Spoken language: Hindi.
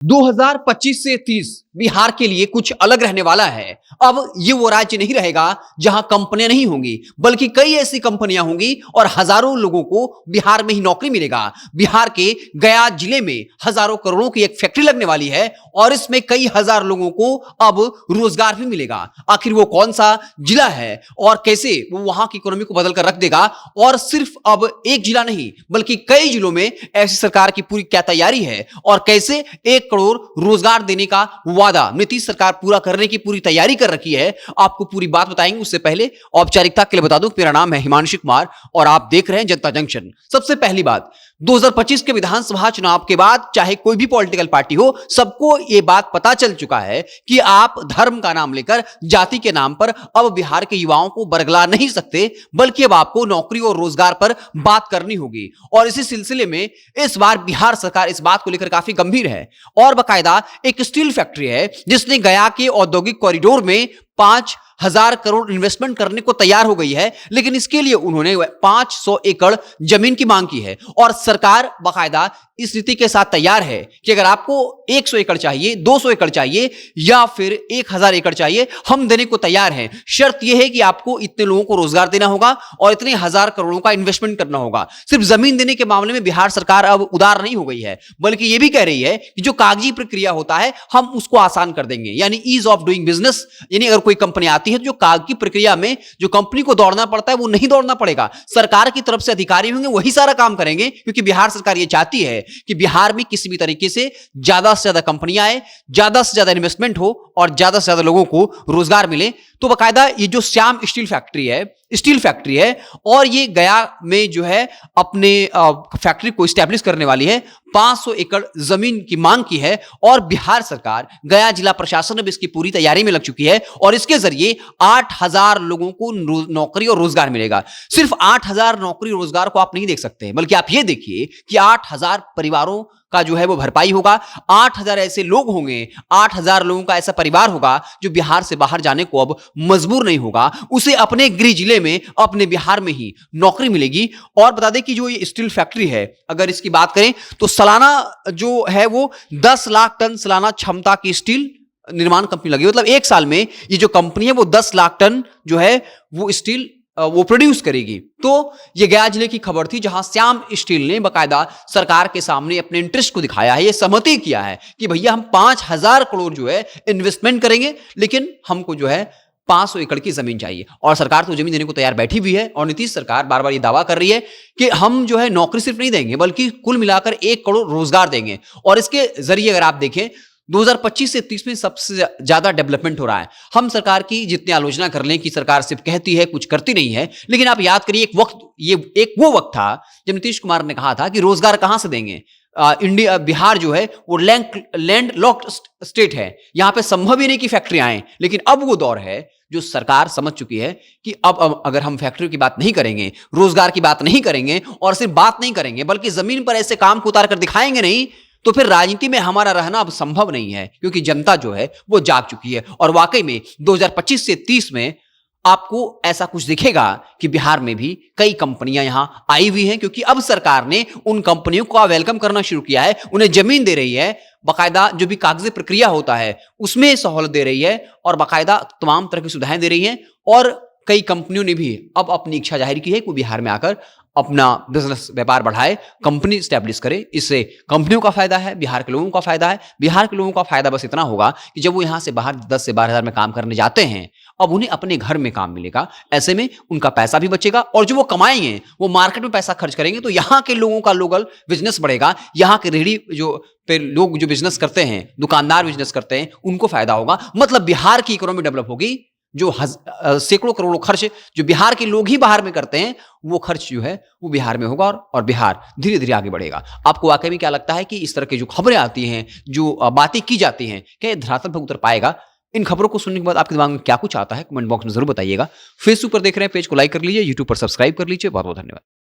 2025 से 30 बिहार के लिए कुछ अलग रहने वाला है। अब ये वो राज्य नहीं रहेगा जहां कंपनियां नहीं होंगी, बल्कि कई ऐसी कंपनियां होंगी और हजारों लोगों को बिहार में ही नौकरी मिलेगा। बिहार के गया जिले में हजारों करोड़ों की एक फैक्ट्री लगने वाली है और इसमें कई हजार लोगों को अब रोजगार भी मिलेगा। आखिर वो कौन सा जिला है और कैसे वो वहां की इकोनॉमी को बदल कर रख देगा, और सिर्फ अब एक जिला नहीं बल्कि कई जिलों में ऐसी सरकार की पूरी क्या तैयारी है और कैसे 1 करोड़ रोजगार देने का वादा नीतीश सरकार पूरा करने की पूरी तैयारी कर रखी है, आपको पूरी बात बताएंगे। उससे पहले औपचारिकता के लिए बता दूं, मेरा नाम है हिमांशु कुमार और आप देख रहे हैं जनता जंक्शन। सबसे पहली बात, 2025 के विधानसभा चुनाव के बाद चाहे कोई भी पॉलिटिकल पार्टी हो, सबको यह बात पता चल चुका है कि आप धर्म का नाम लेकर, जाति के नाम पर अब बिहार के युवाओं को बरगला नहीं सकते, बल्कि अब आपको नौकरी और रोजगार पर बात करनी होगी। और इसी सिलसिले में इस बार बिहार सरकार इस बात को लेकर काफी गंभीर है और बाकायदा एक स्टील फैक्ट्री है जिसने गया के औद्योगिक कॉरिडोर में 5,000 करोड़ इन्वेस्टमेंट करने को तैयार हो गई है। लेकिन इसके लिए उन्होंने 500 एकड़ जमीन की मांग की है और सरकार बाकायदा इस नीति के साथ तैयार है कि अगर आपको 100 एकड़ चाहिए, 200 एकड़ चाहिए या फिर 1000 एकड़ चाहिए, हम देने को तैयार हैं। शर्त यह है कि आपको इतने लोगों को रोजगार देना होगा और इतने हजार करोड़ों का इन्वेस्टमेंट करना होगा। सिर्फ जमीन देने के मामले में बिहार सरकार अब उदार नहीं हो गई है, बल्कि यह भी कह रही है कि जो कागजी प्रक्रिया होता है हम उसको आसान कर देंगे, यानी ईज ऑफ डूइंग बिजनेस। यानी अगर कोई कंपनी आती है तो जो कागजी प्रक्रिया में जो कंपनी को दौड़ना पड़ता है वो नहीं दौड़ना पड़ेगा। सरकार की तरफ से अधिकारी होंगे, वही सारा काम करेंगे, क्योंकि बिहार सरकार ये चाहती है कि बिहार में किसी भी तरीके से ज्यादा कंपनियां आए, ज्यादा से ज्यादा इन्वेस्टमेंट हो और ज्यादा से ज्यादा लोगों को रोजगार मिले। तो बाकायदा ये जो श्याम स्टील फैक्ट्री है और ये गया में जो है अपने फैक्ट्री को स्टैब्लिश करने वाली है। 500 एकड़ जमीन की मांग की है और बिहार सरकार, गया जिला प्रशासन अब इसकी पूरी तैयारी में लग चुकी है और इसके जरिए 8,000 लोगों को नौकरी और रोजगार मिलेगा। सिर्फ 8,000 नौकरी रोजगार को आप नहीं देख सकते, बल्कि आप ये देखिए कि 8,000 परिवारों का जो है वो भरपाई होगा। 8,000 ऐसे लोग होंगे, 8,000 लोगों का ऐसा परिवार होगा जो बिहार से बाहर जाने को अब मजबूर नहीं होगा। उसे अपने गृह जिले में, अपने बिहार में ही नौकरी मिलेगी। और बता दें कि जो ये स्टील फैक्ट्री है, अगर इसकी बात करें तो सालाना जो है वो 10 लाख टन सालाना क्षमता की स्टील निर्माण कंपनी लगी। मतलब एक साल में ये जो कंपनी है वो 10 लाख टन जो है वो स्टील वो प्रोड्यूस करेगी। तो ये गया जिले की खबर थी जहां श्याम स्टील ने बाकायदा सरकार के सामने अपने इंटरेस्ट को दिखाया है, ये सहमति किया है कि भैया हम 5,000 करोड़ जो है इन्वेस्टमेंट करेंगे, लेकिन हमको जो है 500 एकड़ की जमीन चाहिए। और सरकार तो जमीन देने को तैयार बैठी भी है और नीतीश सरकार बार बार ये दावा कर रही है कि हम जो है नौकरी सिर्फ नहीं देंगे, बल्कि कुल मिलाकर 1 करोड़ रोजगार देंगे। और इसके जरिए अगर आप देखें 2025 से 30 में सबसे ज्यादा डेवलपमेंट हो रहा है। हम सरकार की जितनी आलोचना कर लें कि सरकार सिर्फ कहती है, कुछ करती नहीं है, लेकिन आप याद करिए एक वो वक्त था जब नीतीश कुमार ने कहा था कि रोजगार कहां से देंगे। इंडिया, बिहार जो है वो लैंड लॉक्ड स्टेट है, यहां पे संभव ही नहीं कि फैक्ट्रियां आए। लेकिन अब वो दौर है जो सरकार समझ चुकी है कि अब अगर हम फैक्ट्रियों की बात नहीं करेंगे, रोजगार की बात नहीं करेंगे और सिर्फ बात नहीं करेंगे बल्कि जमीन पर ऐसे काम को उतार कर दिखाएंगे नहीं, तो फिर राजनीति में हमारा रहना अब संभव नहीं है, क्योंकि जनता जो है वो जाग चुकी है। और वाकई में 2025 से 30 में आपको ऐसा कुछ दिखेगा कि बिहार में भी कई कंपनियां यहां आई हुई हैं, क्योंकि अब सरकार ने उन कंपनियों का वेलकम करना शुरू किया है, उन्हें जमीन दे रही है, बाकायदा जो भी कागजी प्रक्रिया होता है उसमें सहूलत दे रही है और बाकायदा तमाम तरह की सुविधाएं दे रही हैं। और कई कंपनियों ने भी अब अपनी इच्छा जाहिर की है कि वो बिहार में आकर अपना बिजनेस व्यापार बढ़ाए, कंपनी स्टैब्लिश करे। इससे कंपनियों का फायदा है, बिहार के लोगों का फायदा है। बिहार के लोगों का फायदा बस इतना होगा कि जब वो यहां से बाहर 10 से 12 हज़ार में काम करने जाते हैं, अब उन्हें अपने घर में काम मिलेगा। ऐसे में उनका पैसा भी बचेगा और जो वो कमाएंगे वो मार्केट में पैसा खर्च करेंगे, तो यहाँ के लोगों का लोकल बिजनेस बढ़ेगा। यहाँ के रेहड़ी जो पे लोग जो बिजनेस करते हैं, दुकानदार बिजनेस करते हैं, उनको फायदा होगा। मतलब बिहार की इकोनॉमी डेवलप होगी। जो सैकड़ों करोड़ों खर्च जो बिहार के लोग ही बाहर में करते हैं, वो खर्च जो है वो बिहार में होगा और बिहार धीरे धीरे आगे बढ़ेगा। आपको वाकई में क्या लगता है कि इस तरह की जो खबरें आती हैं, जो बातें की जाती हैं, क्या ये धरातल पर उतर पाएगा? इन खबरों को सुनने के बाद आपके दिमाग में क्या कुछ आता है, कमेंट बॉक्स में जरूर बताइएगा। फेसबुक पर देख रहे हैं, पेज को लाइक कर लीजिए, यूट्यूब पर सब्सक्राइब कर लीजिए। बहुत बहुत धन्यवाद।